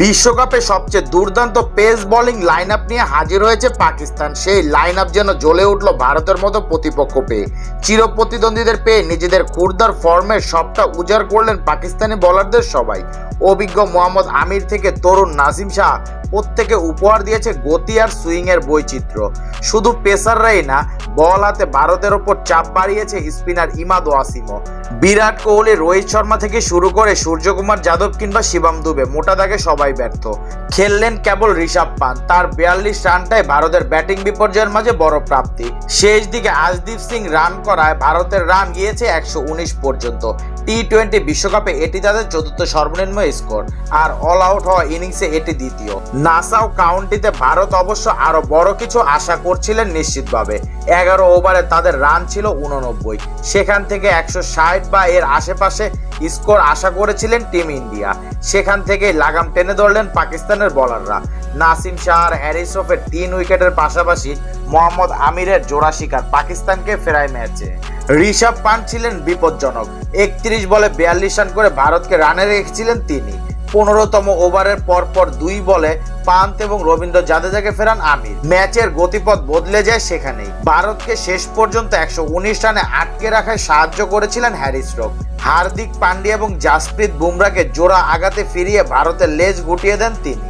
বিশ্বকাপে সবচেয়ে দুর্দান্ত পেস বোলিং লাইন আপ নিয়ে হাজির হয়েছে পাকিস্তান। সেই লাইন আপ যেন জ্বলে উঠল ভারতের মতো প্রতিপক্ষ পেয়ে। চিরপ্রতিদ্বন্দ্বীদের পেয়ে নিজেদের খুরদার ফর্মের সবটা উজাড় করলেন পাকিস্তানি বোলারদের সবাই। অভিজ্ঞ মোহাম্মদ আমির থেকে তরুণ নাসিম শাহ প্রত্যেকে উপহার দিয়েছে গতি আর সুইংয়ের বৈচিত্র্য। শুধু পেসাররাই না, বল হাতে ভারতের ওপর চাপ বাড়িয়েছে স্পিনার ইমাদ ওয়াসিমও। বিরাট কোহলি, রোহিত শর্মা থেকে শুরু করে সূর্যকুমার যাদব কিংবা শিবম দুবে, মোটা দাগে সবাই ব্যর্থ। খেললেন কেবল ঋষভ পান্থ। তার 42 রানটাই ভারতের ব্যাটিং বিপর্যয়ের মাঝে বড় প্রাপ্তি। শেষ দিকে আশদীপ সিং রান করায় ভারতের রান গিয়েছে 119 পর্যন্ত। টি-20 বিশ্বকাপে এটি তাদের চতুর্থ সর্বনিম্ন স্কোর, আর অল আউট হওয়া ইনিংসে এটি দ্বিতীয়। নাসাউ কাউন্টিতে ভারত অবশ্য আরো বড় কিছু আশা করছিলেন নিশ্চিতভাবে। 11 ওভারে তাদের রান ছিল 89, সেখান থেকে 160 বা এর আশেপাশে স্কোর আশা করেছিলেন টিম ইন্ডিয়া। সেখান থেকেই লাগাম টেনে ধরলেন পাকিস্তানের বোলাররা। নাসিম শাহ আর হ্যারিস রফের 3 উইকেটের পাশাপাশি মোহাম্মদ আমিরের জোড়া শিকার পাকিস্তানকে ফেরায় ম্যাচে। ঋষভ পান্থ ছিলেন বিপজ্জনক। 31 বলে 42 রান করে ভারতকে রানে রেখেছিলেন তিনি। 15তম ওভারের পরপর 2 বলে পান্থ এবং রবীন্দ্র জাদেজাকে ফেরান আমির। ম্যাচের গতিপথ বদলে যায় সেখানেই। ভারতকে শেষ পর্যন্ত 119 রানে আটকে রাখায় সাহায্য করেছিলেন হ্যারিস রফ। হার্দিক পান্ডিয়া এবং জাসপ্রীত বুমরাকে জোড়া আঘাতে ফিরিয়ে ভারতের লেজ গুটিয়ে দেন তিনি।